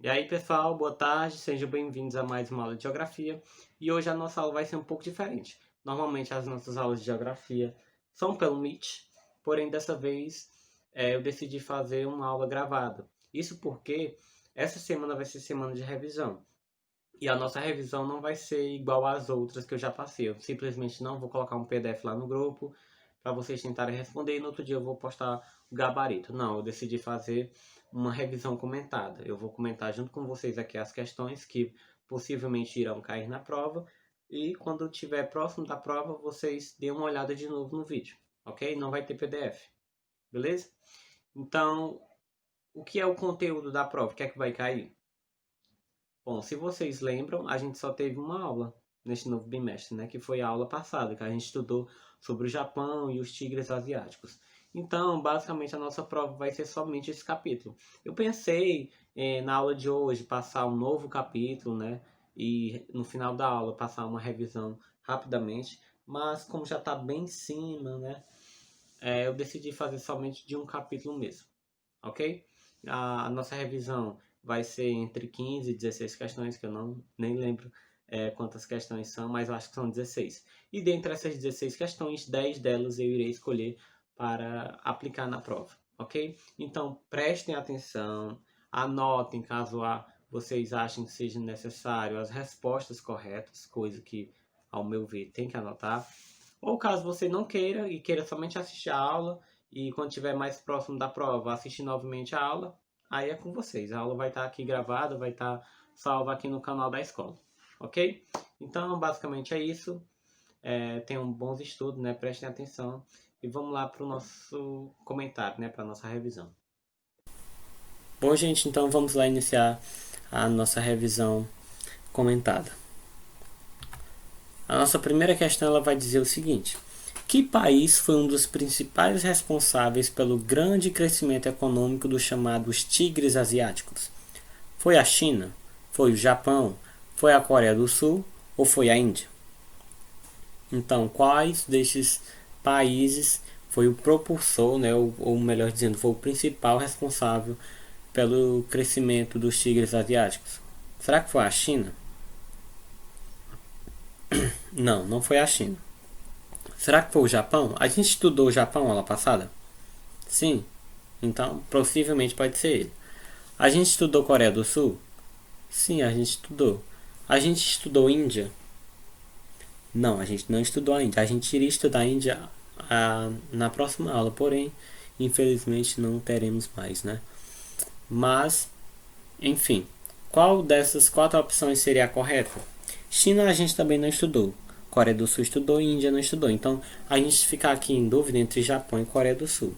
E aí pessoal, boa tarde, sejam bem-vindos a mais uma aula de Geografia. E hoje a nossa aula vai ser um pouco diferente. Normalmente as nossas aulas de Geografia são pelo Meet, porém dessa vez eu decidi fazer uma aula gravada. Isso porque essa semana vai ser semana de revisão. E a nossa revisão não vai ser igual às outras que eu já passei. Eu simplesmente não vou colocar um PDF lá no grupo para vocês tentarem responder e no outro dia eu vou postar o gabarito. Não, eu decidi fazer uma revisão comentada. Eu vou comentar junto com vocês aqui as questões que possivelmente irão cair na prova e quando estiver próximo da prova vocês dêem uma olhada de novo no vídeo, ok? Não vai ter PDF, beleza? Então, o que é o conteúdo da prova? O que é que vai cair? Bom, se vocês lembram, a gente só teve uma aula neste novo bimestre, né? Que foi a aula passada, que a gente estudou sobre o Japão e os tigres asiáticos. Então, basicamente, a nossa prova vai ser somente esse capítulo. Eu pensei, na aula de hoje, passar um novo capítulo, né? E no final da aula, passar uma revisão rapidamente. Mas, como já está bem em cima, né? Eu decidi fazer somente de um capítulo mesmo, ok? A nossa revisão vai ser entre 15 e 16 questões, que eu nem lembro quantas questões são, mas eu acho que são 16. E dentre essas 16 questões, 10 delas eu irei escolher para aplicar na prova, ok? Então, prestem atenção, anotem caso vocês achem que seja necessário as respostas corretas, coisa que, ao meu ver, tem que anotar. Ou caso você não queira e queira somente assistir a aula, e quando estiver mais próximo da prova, assistir novamente a aula, aí é com vocês. A aula vai estar aqui gravada, vai estar salva aqui no canal da escola, ok? Então, basicamente é isso. Tenham bons estudos, né? Prestem atenção. E vamos lá para o nosso comentário, né? Para a nossa revisão. Bom, gente, então vamos lá iniciar a nossa revisão comentada. A nossa primeira questão ela vai dizer o seguinte: que país foi um dos principais responsáveis pelo grande crescimento econômico dos chamados tigres asiáticos? Foi a China? Foi o Japão? Foi a Coreia do Sul? Ou foi a Índia? Então, quais destes países foi o propulsor, né, ou melhor dizendo, foi o principal responsável pelo crescimento dos tigres asiáticos? Será que foi a China? Não, não foi a China. Será que foi o Japão? A gente estudou o Japão aula passada? Sim. Então, possivelmente pode ser ele. A gente estudou Coreia do Sul? Sim, a gente estudou. A gente estudou Índia? Não, a gente não estudou a Índia. A gente iria estudar a Índia na próxima aula, porém, infelizmente não teremos mais, né? Mas, enfim, qual dessas 4 opções seria a correta? China a gente também não estudou. Coreia do Sul estudou e Índia não estudou. Então, a gente fica aqui em dúvida entre Japão e Coreia do Sul.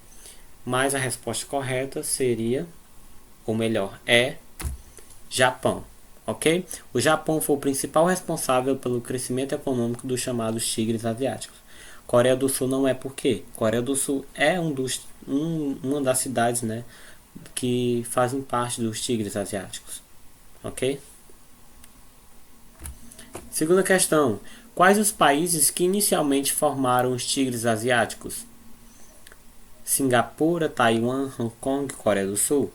Mas a resposta correta seria, ou melhor, é Japão, ok? O Japão foi o principal responsável pelo crescimento econômico dos chamados tigres asiáticos. Coreia do Sul não é por quê? Coreia do Sul é uma das cidades, né, que fazem parte dos tigres asiáticos, ok? Segunda questão. Quais os países que inicialmente formaram os tigres asiáticos? Singapura, Taiwan, Hong Kong, Coreia do Sul.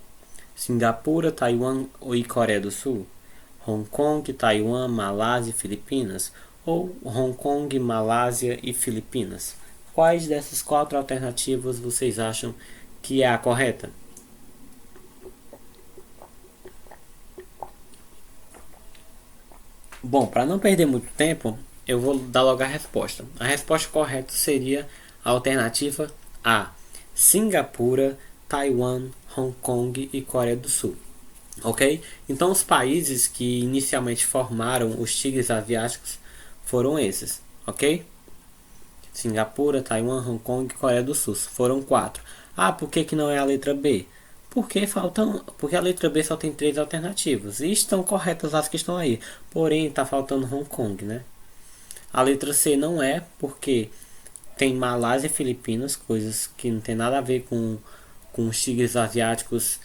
Singapura, Taiwan e Coreia do Sul. Hong Kong, Taiwan, Malásia e Filipinas. Ou Hong Kong, Malásia e Filipinas. Quais dessas 4 alternativas vocês acham que é a correta? Bom, para não perder muito tempo, eu vou dar logo a resposta. A resposta correta seria a alternativa A: Singapura, Taiwan, Hong Kong e Coreia do Sul. Ok? Então, os países que inicialmente formaram os tigres asiáticos foram esses. Ok? Singapura, Taiwan, Hong Kong e Coreia do Sul. Foram 4. Ah, por que não é a letra B? Porque a letra B só tem 3 alternativas. E estão corretas as que estão aí. Porém, está faltando Hong Kong, né? A letra C não é, porque tem Malásia e Filipinas, coisas que não tem nada a ver com os tigres asiáticos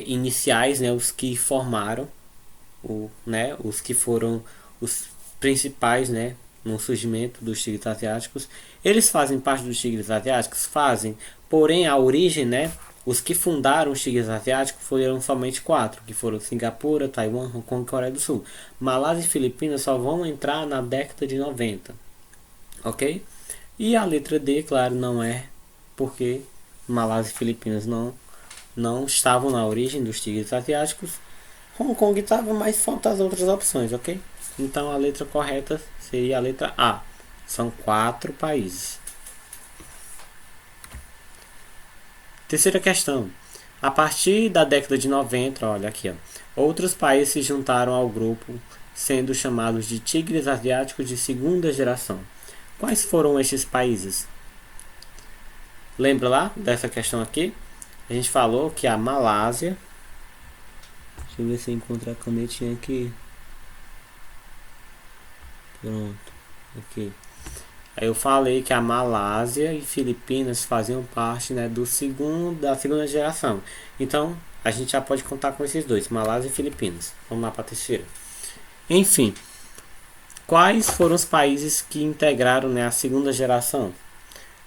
iniciais, né? Os que formaram, os que foram os principais, né? No surgimento dos tigres asiáticos. Eles fazem parte dos tigres asiáticos? Fazem. Porém, a origem, né? Os que fundaram os tigres asiáticos foram somente 4, que foram Singapura, Taiwan, Hong Kong e Coreia do Sul. Malásia e Filipinas só vão entrar na década de 90, ok? E a letra D, claro, não é, porque Malásia e Filipinas não estavam na origem dos tigres asiáticos. Hong Kong estava, mas faltam as outras opções, ok? Então a letra correta seria a letra A. São 4 países. Terceira questão. A partir da década de 90, olha aqui, ó, outros países se juntaram ao grupo, sendo chamados de tigres asiáticos de segunda geração. Quais foram estes países? Lembra lá dessa questão aqui? A gente falou que a Malásia... Deixa eu ver se eu encontro a canetinha aqui. Pronto. Aqui. Aí eu falei que a Malásia e Filipinas faziam parte, né, da segunda geração. Então, a gente já pode contar com esses dois, Malásia e Filipinas. Vamos lá para a terceira. Enfim, quais foram os países que integraram, né, a segunda geração?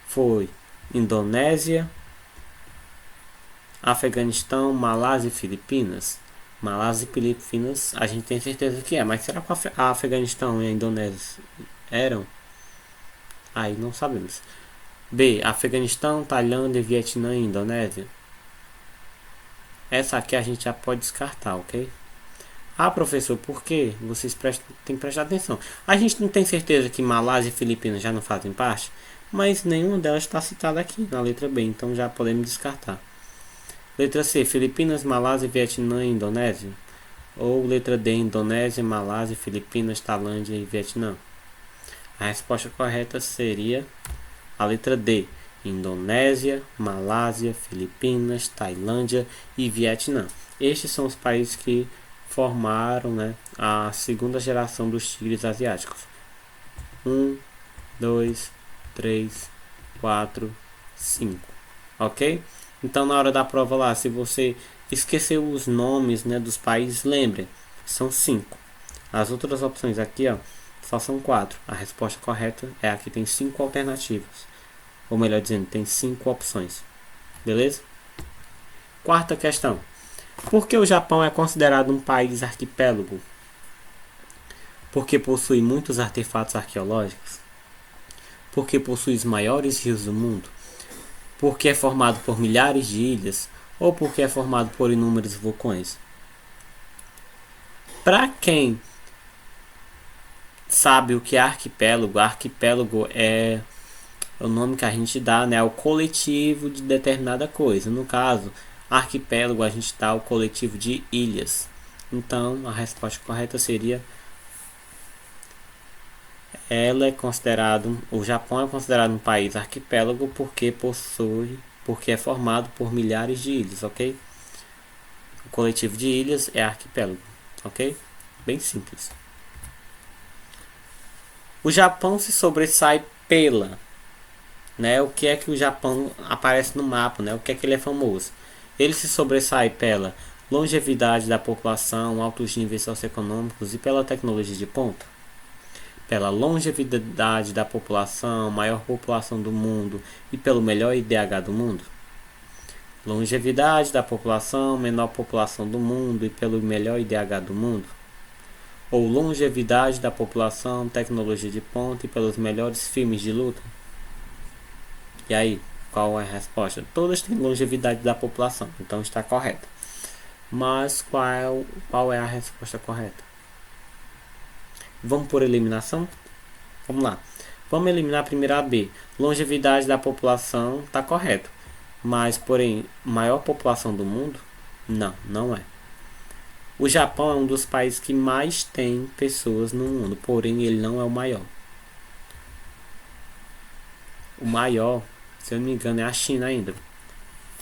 Foi Indonésia, Afeganistão, Malásia e Filipinas. Malásia e Filipinas, a gente tem certeza que é, mas será que a Afeganistão e a Indonésia eram? Aí não sabemos. B. Afeganistão, Tailândia, Vietnã e Indonésia. Essa aqui a gente já pode descartar, ok? Ah, professor, por quê? Vocês têm que prestar atenção. A gente não tem certeza que Malásia e Filipinas já não fazem parte, mas nenhuma delas está citada aqui na letra B, então já podemos descartar. Letra C. Filipinas, Malásia, Vietnã e Indonésia. Ou letra D. Indonésia, Malásia, Filipinas, Tailândia e Vietnã. A resposta correta seria a letra D. Indonésia, Malásia, Filipinas, Tailândia e Vietnã. Estes são os países que formaram, né, a segunda geração dos tigres asiáticos. 1, 2, 3, 4, 5. Ok? Então, na hora da prova lá, se você esqueceu os nomes, né, dos países, lembre, são 5. As outras opções aqui, ó, só são 4. A resposta correta é a que tem 5 alternativas. Ou melhor dizendo, tem 5 opções. Beleza? Quarta questão. Por que o Japão é considerado um país arquipélago? Porque possui muitos artefatos arqueológicos? Porque possui os maiores rios do mundo? Porque é formado por milhares de ilhas? Ou porque é formado por inúmeros vulcões? Para quem sabe o que é arquipélago, arquipélago é o nome que a gente dá, né, ao coletivo de determinada coisa. No caso, arquipélago a gente dá ao coletivo de ilhas. Então, a resposta correta seria o Japão é considerado um país arquipélago porque é formado por milhares de ilhas, ok? O coletivo de ilhas é arquipélago, ok? Bem simples. O Japão se sobressai pela, né? O que é que o Japão aparece no mapa, né? O que é que ele é famoso? Ele se sobressai pela longevidade da população, altos níveis socioeconômicos e pela tecnologia de ponta. Pela longevidade da população, maior população do mundo e pelo melhor IDH do mundo. Longevidade da população, menor população do mundo e pelo melhor IDH do mundo. Ou longevidade da população, tecnologia de ponta e pelos melhores filmes de luta. E aí, qual é a resposta? Todas têm longevidade da população, então está correta. Mas qual é a resposta correta? Vamos por eliminação? Vamos lá. Vamos eliminar primeiro a B. Longevidade da população está correto. Mas, porém, maior população do mundo? Não, não é. O Japão é um dos países que mais tem pessoas no mundo, porém ele não é o maior. O maior, se eu não me engano, é a China ainda.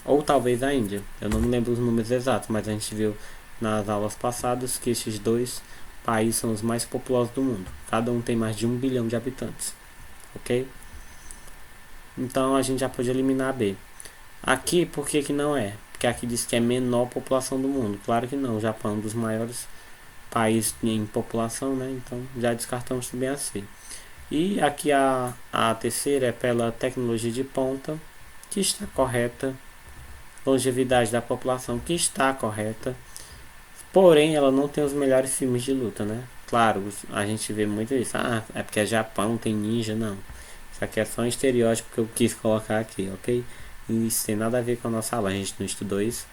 Ou talvez a Índia. Eu não me lembro os números exatos, mas a gente viu nas aulas passadas que esses dois países são os mais populosos do mundo. Cada um tem mais de 1 bilhão de habitantes. Ok? Então a gente já pode eliminar a B. Aqui, por que que não é? Porque aqui diz que é menor população do mundo. Claro que não. O Japão é um dos maiores países em população, né? Então já descartamos também a C. E aqui a terceira é pela tecnologia de ponta, que está correta longevidade da população, que está correta. Porém, ela não tem os melhores filmes de luta, né? Claro, a gente vê muito isso. Ah, é porque é Japão, tem ninja, não. Isso aqui é só um estereótipo que eu quis colocar aqui, ok? E isso tem nada a ver com a nossa aula, a gente não estudou isso.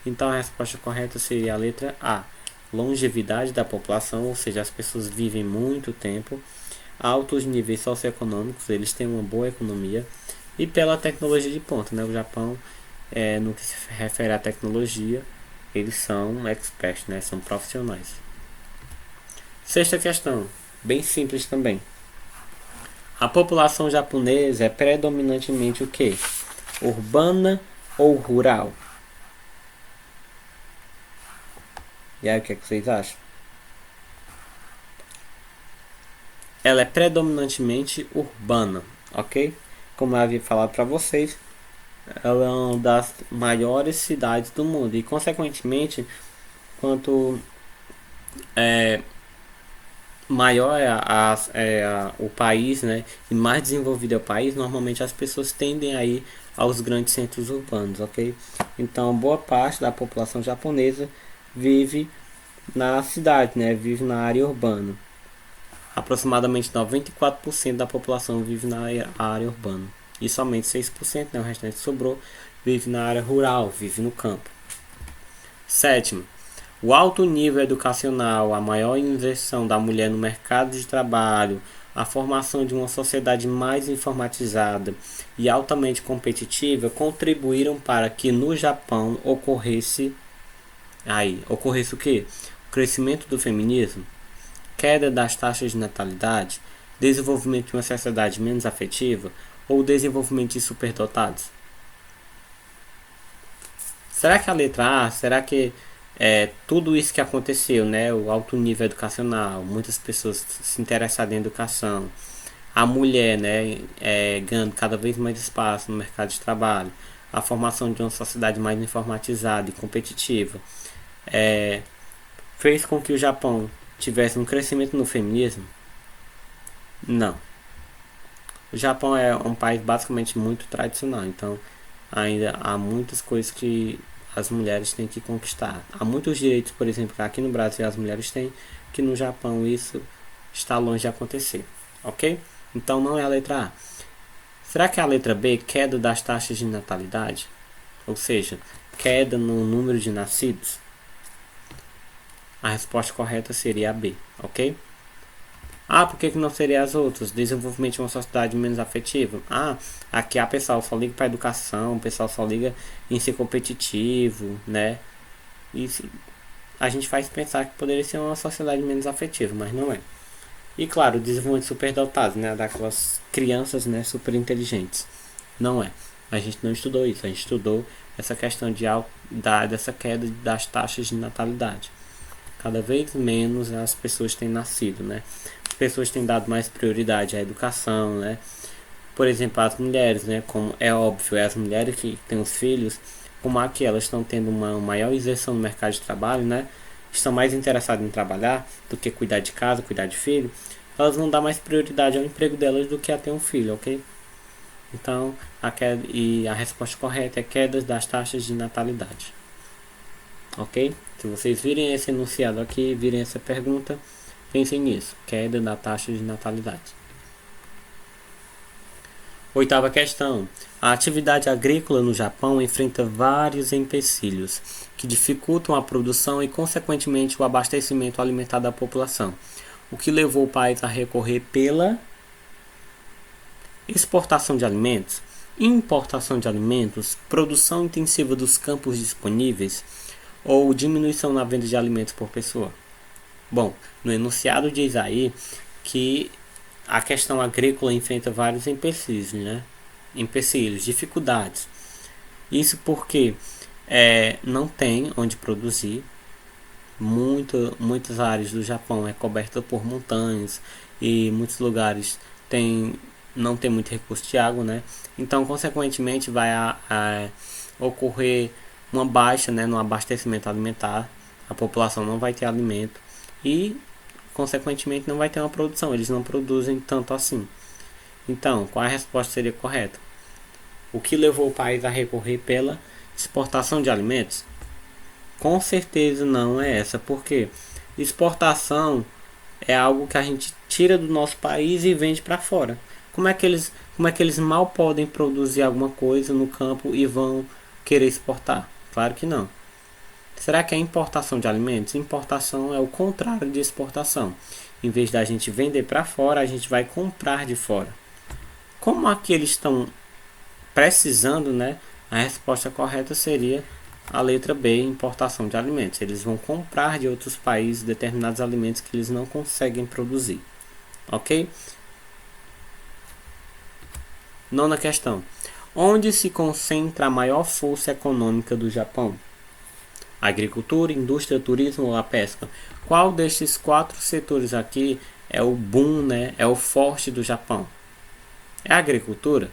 Então a resposta correta seria a letra A. Longevidade da população, ou seja, as pessoas vivem muito tempo. Altos níveis socioeconômicos, eles têm uma boa economia. E pela tecnologia de ponta, né? O Japão, no que se refere à tecnologia, eles são experts, né? São profissionais. Sexta questão, bem simples também. A população japonesa é predominantemente o quê? Urbana ou rural? E aí, o que é que vocês acham? Ela é predominantemente urbana, ok? Como eu havia falado para vocês, ela é uma das maiores cidades do mundo e, consequentemente, quanto maior o país, né, e mais desenvolvido é o país, normalmente as pessoas tendem a ir aos grandes centros urbanos, ok? Então, boa parte da população japonesa vive na cidade, né, vive na área urbana. Aproximadamente 94% da população vive na área urbana e somente 6%, né, o restante sobrou, vive na área rural, vive no campo. Sétimo, o alto nível educacional, a maior inserção da mulher no mercado de trabalho, a formação de uma sociedade mais informatizada e altamente competitiva contribuíram para que no Japão ocorresse o quê? O crescimento do feminismo, queda das taxas de natalidade, desenvolvimento de uma sociedade menos afetiva ou desenvolvimento de superdotados? Será que a letra A, será que tudo isso que aconteceu, né? O alto nível educacional, muitas pessoas se interessando em educação, a mulher, né, ganhando cada vez mais espaço no mercado de trabalho, a formação de uma sociedade mais informatizada e competitiva, fez com que o Japão tivesse um crescimento no feminismo? Não. O Japão é um país basicamente muito tradicional, então ainda há muitas coisas que as mulheres têm que conquistar. Há muitos direitos, por exemplo, que aqui no Brasil as mulheres têm, que no Japão isso está longe de acontecer, ok? Então não é a letra A. Será que é a letra B, queda das taxas de natalidade? Ou seja, queda no número de nascidos? A resposta correta seria a B, ok? Ah, por que não seria as outras? Desenvolvimento de uma sociedade menos afetiva. Ah, aqui a pessoal só liga para educação, o pessoal só liga em ser competitivo, né? Isso a gente faz pensar que poderia ser uma sociedade menos afetiva, mas não é. E claro, o desenvolvimento de superdotados, né? Daquelas crianças, né, super inteligentes. Não é. A gente não estudou isso, a gente estudou essa questão dessa queda das taxas de natalidade. Cada vez menos as pessoas têm nascido, né? As pessoas têm dado mais prioridade à educação, né? Por exemplo, as mulheres, né? Como é óbvio, as mulheres que têm os filhos, como aqui elas estão tendo uma maior inserção no mercado de trabalho, né? Estão mais interessadas em trabalhar do que cuidar de casa, cuidar de filho. Elas vão dar mais prioridade ao emprego delas do que a ter um filho, ok? Então, a resposta correta é queda das taxas de natalidade. Ok? Se vocês virem esse enunciado aqui, virem essa pergunta, pensem nisso, queda da taxa de natalidade. Oitava questão. A atividade agrícola no Japão enfrenta vários empecilhos que dificultam a produção e, consequentemente, o abastecimento alimentar da população, o que levou o país a recorrer pela exportação de alimentos, importação de alimentos, produção intensiva dos campos disponíveis ou diminuição na venda de alimentos por pessoa. Bom, no enunciado diz aí que a questão agrícola enfrenta vários empecilhos, né? Empecilhos, dificuldades. Isso porque não tem onde produzir. Muitas áreas do Japão é coberta por montanhas e muitos lugares não tem muito recurso de água, né? Então, consequentemente, vai ocorrer uma baixa, né, no abastecimento alimentar. A população não vai ter alimento e, consequentemente, não vai ter uma produção. Eles não produzem tanto assim. Então, qual a resposta seria correta? O que levou o país a recorrer pela Exportação de alimentos? Com certeza não é essa, porque exportação é algo que a gente tira do nosso país e vende para fora. Como é que eles mal podem produzir alguma coisa no campo e vão querer exportar? Claro que não. Será que é importação de alimentos? Importação é o contrário de exportação. Em vez da gente vender para fora, a gente vai comprar de fora. Como aqui eles estão precisando, né? A resposta correta seria a letra B, importação de alimentos. Eles vão comprar de outros países determinados alimentos que eles não conseguem produzir. Ok? Nona questão. Onde se concentra a maior força econômica do Japão? Agricultura, indústria, turismo ou a pesca? Qual destes 4 setores aqui é o boom, né? É o forte do Japão? É a agricultura?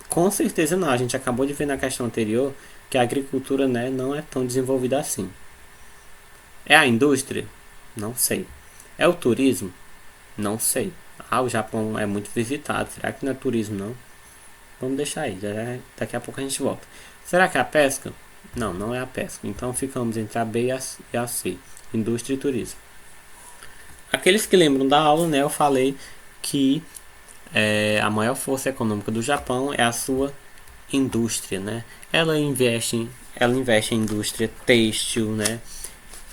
Com certeza não. A gente acabou de ver na questão anterior que a agricultura, né, não é tão desenvolvida assim. É a indústria? Não sei. É o turismo? Não sei. Ah, o Japão é muito visitado. Será que não é turismo, não? Vamos deixar aí. Daqui a pouco a gente volta. Será que é a pesca? Não, não é a pesca. Então ficamos entre a B e a C. Indústria e turismo. Aqueles que lembram da aula, né, eu falei que a maior força econômica do Japão é a sua indústria, né? Ela investe em indústria têxtil, né?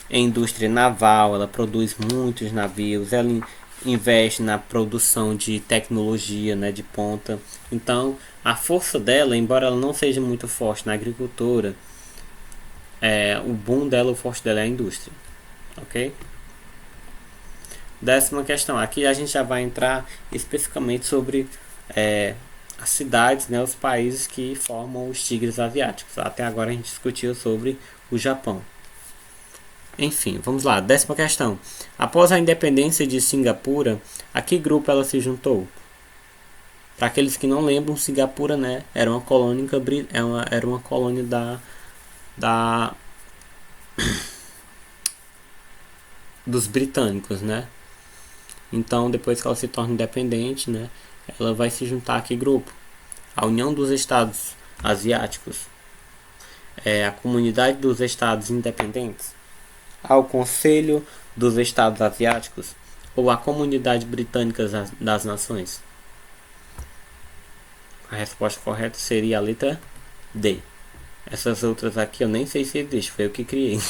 Em indústria naval, ela produz muitos navios, ela investe na produção de tecnologia, né, de ponta. Então, a força dela, embora ela não seja muito forte na agricultura, o boom dela, o forte dela é a indústria, ok? 10ª questão. Aqui a gente já vai entrar especificamente sobre as cidades, né, os países que formam os tigres asiáticos. Até agora a gente discutiu sobre o Japão. Enfim, vamos lá. 10ª questão. Após a independência de Singapura, a que grupo ela se juntou? Para aqueles que não lembram, Singapura, né, era uma colônia, era uma colônia da dos britânicos, né? Então, depois que ela se torna independente, né, ela vai se juntar a que grupo? A União dos Estados Asiáticos, a Comunidade dos Estados Independentes, ao Conselho dos Estados Asiáticos ou a Comunidade Britânica das Nações? A resposta correta seria a letra D. Essas outras aqui eu nem sei se existe, foi eu que criei.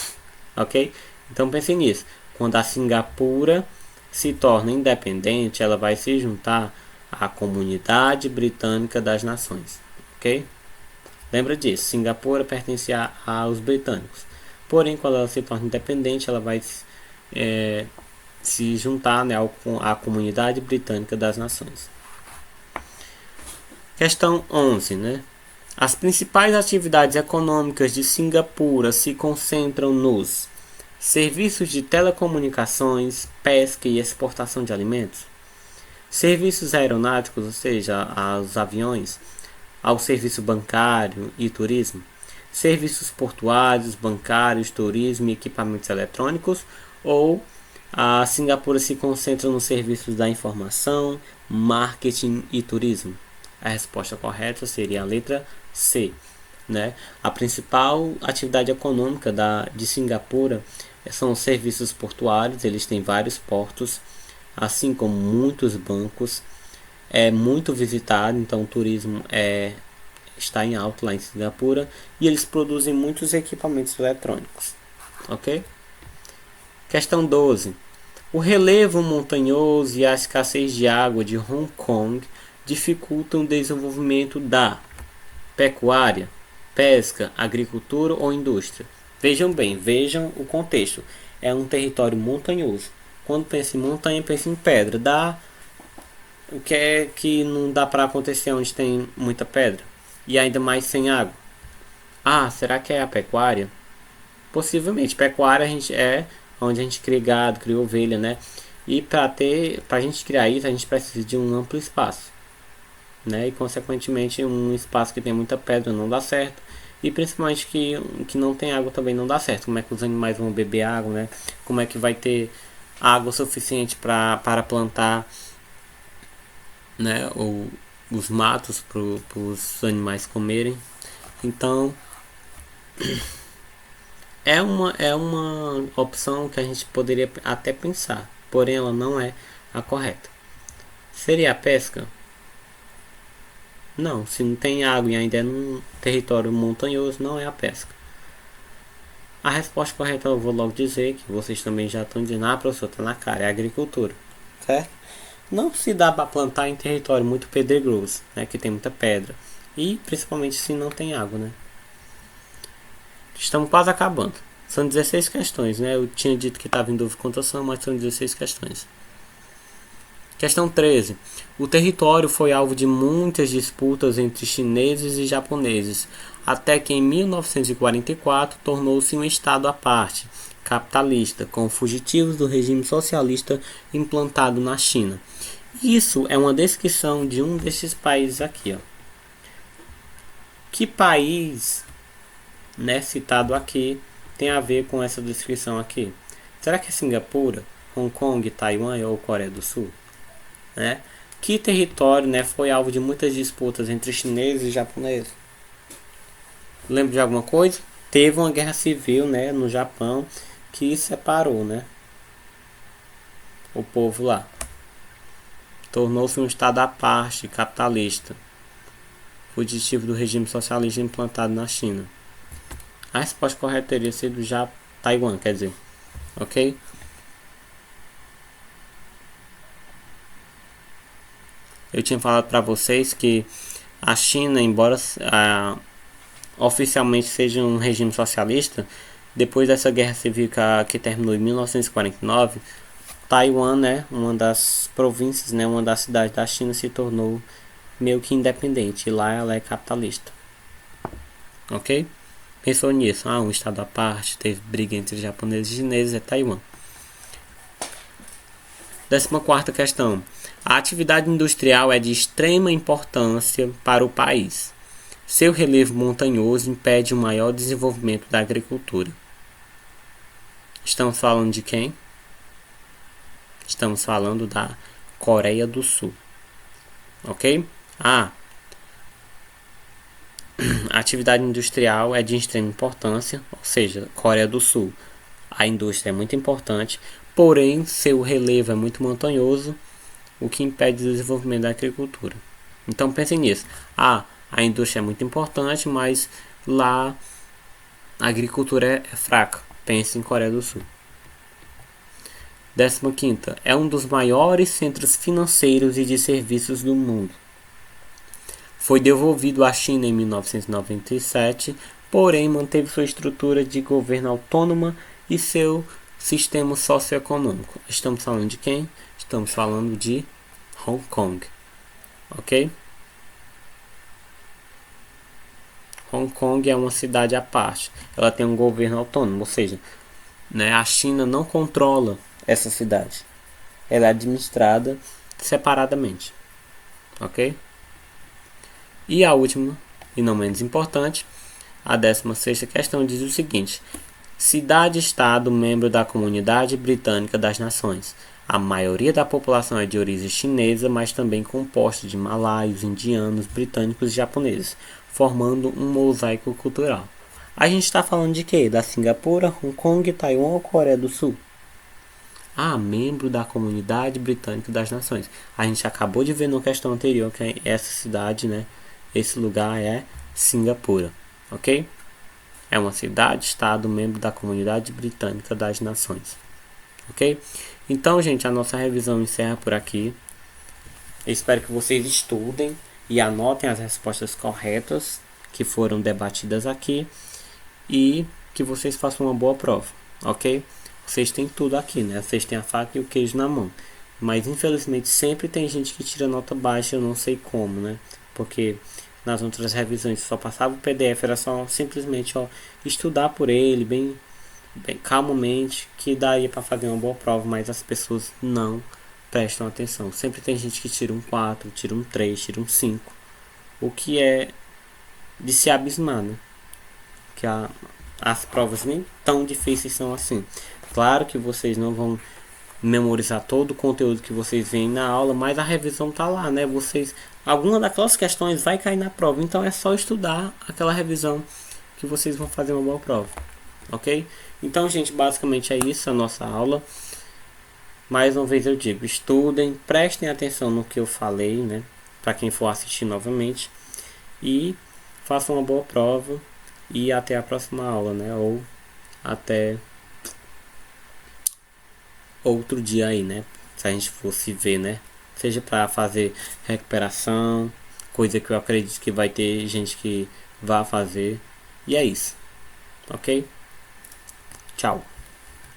Ok? Então pense nisso. Quando a Singapura se torna independente, ela vai se juntar à Comunidade Britânica das Nações. Ok? Lembra disso, Singapura pertencia aos britânicos. Porém, quando ela se torna independente, ela vai se juntar, né, à Comunidade Britânica das Nações. Questão 11, né? As principais atividades econômicas de Singapura se concentram nos serviços de telecomunicações, pesca e exportação de alimentos, serviços aeronáuticos, ou seja, os aviões, ao serviço bancário e turismo, serviços portuários, bancários, turismo e equipamentos eletrônicos, ou a Singapura se concentra nos serviços da informação, marketing e turismo? A resposta correta seria a letra C, né? A principal atividade econômica de Singapura são os serviços portuários. Eles têm vários portos, assim como muitos bancos. É muito visitado, então o turismo está em alta lá em Singapura, e eles produzem muitos equipamentos eletrônicos, ok? Questão 12. O relevo montanhoso e a escassez de água de Hong Kong dificultam o desenvolvimento da pecuária, pesca, agricultura ou indústria. Vejam bem, vejam o contexto. É um território montanhoso. Quando pensa em montanha, pensa em pedra. O que é que não dá para acontecer onde tem muita pedra? E ainda mais sem água. Ah, será que é a pecuária? Possivelmente. Pecuária onde a gente cria gado, cria ovelha, né? E para a gente criar isso, a gente precisa de um amplo espaço, né? E consequentemente um espaço que tem muita pedra não dá certo, e principalmente que não tem água também não dá certo. Como é que os animais vão beber água, né? Como é que vai ter água suficiente para plantar, né? Ou os matos para os animais comerem. Então É uma opção que a gente poderia até pensar, porém ela não é a correta. Seria a pesca? Não, se não tem água e ainda é num território montanhoso, não é a pesca. A resposta correta eu vou logo dizer, que vocês também já estão dizendo, professor, tá na cara, é a agricultura. Certo? Não se dá para plantar em território muito pedregoso, né, que tem muita pedra. E principalmente se não tem água, né? Estamos quase acabando. São 16 questões, né? Eu tinha dito que estava em dúvida quantas são, mas são 16 questões. Questão 13. O território foi alvo de muitas disputas entre chineses e japoneses, até que em 1944 tornou-se um estado à parte, capitalista, com fugitivos do regime socialista implantado na China. Isso é uma descrição de um desses países aqui, ó. Que país, né, citado aqui tem a ver com essa descrição aqui? Será que é Singapura, Hong Kong, Taiwan ou Coreia do Sul? Né? Que território, né, foi alvo de muitas disputas entre chineses e japoneses? Lembra de alguma coisa? Teve uma guerra civil, né, no Japão que separou, né, o povo lá. Tornou-se um estado à parte, capitalista, fugitivo do regime socialista implantado na China. A resposta correta teria sido já Taiwan, quer dizer, ok? Eu tinha falado para vocês que a China, embora oficialmente seja um regime socialista, depois dessa guerra civil que terminou em 1949, Taiwan, né, uma das províncias, né, uma das cidades da China se tornou meio que independente. E lá ela é capitalista. Ok? Pensou nisso? Um estado à parte, teve briga entre japoneses e chineses, é Taiwan. 14ª questão. A atividade industrial é de extrema importância para o país. Seu relevo montanhoso impede o maior desenvolvimento da agricultura. Estamos falando de quem? Estamos falando da Coreia do Sul. Ok? A atividade industrial é de extrema importância, ou seja, Coreia do Sul. A indústria é muito importante, porém seu relevo é muito montanhoso, o que impede o desenvolvimento da agricultura. Então pensem nisso. A indústria é muito importante, mas lá a agricultura é fraca. Pense em Coreia do Sul. 15ª. É um dos maiores centros financeiros e de serviços do mundo. Foi devolvido à China em 1997, porém manteve sua estrutura de governo autônoma e seu sistema socioeconômico. Estamos falando de quem? Estamos falando de Hong Kong. Ok? Hong Kong é uma cidade à parte. Ela tem um governo autônomo, ou seja, né, a China não controla essa cidade. Ela é administrada separadamente. Ok? E a última, e não menos importante, a 16ª questão diz o seguinte: cidade-estado membro da Comunidade Britânica das Nações. A maioria da população é de origem chinesa, mas também composta de malaios, indianos, britânicos e japoneses, formando um mosaico cultural. A gente está falando de quê? Da Singapura, Hong Kong, Taiwan ou Coreia do Sul? Membro da Comunidade Britânica das Nações. A gente acabou de ver na questão anterior que essa cidade, né, esse lugar é Singapura, ok? É uma cidade-estado membro da Comunidade Britânica das Nações, ok? Então, gente, a nossa revisão encerra por aqui. Eu espero que vocês estudem e anotem as respostas corretas que foram debatidas aqui e que vocês façam uma boa prova, ok? Vocês têm tudo aqui, né? Vocês têm a faca e o queijo na mão. Mas, infelizmente, sempre tem gente que tira nota baixa, eu não sei como, né? Porque nas outras revisões só passava o PDF, era só simplesmente estudar por ele, bem calmamente, que daria para fazer uma boa prova, mas as pessoas não prestam atenção. Sempre tem gente que tira um 4, tira um 3, tira um 5, o que é de se abismar, né? Que as provas nem tão difíceis são assim. Claro que vocês não vão memorizar todo o conteúdo que vocês veem na aula, mas a revisão tá lá, né? Alguma daquelas questões vai cair na prova, então é só estudar aquela revisão que vocês vão fazer uma boa prova, ok? Então, gente, basicamente é isso a nossa aula. Mais uma vez eu digo, estudem, prestem atenção no que eu falei, né? Para quem for assistir novamente. E façam uma boa prova. E até a próxima aula, né? Ou até outro dia aí, né? Se a gente fosse ver, né? Seja para fazer recuperação, coisa que eu acredito que vai ter gente que vá fazer. E é isso, ok? Tchau.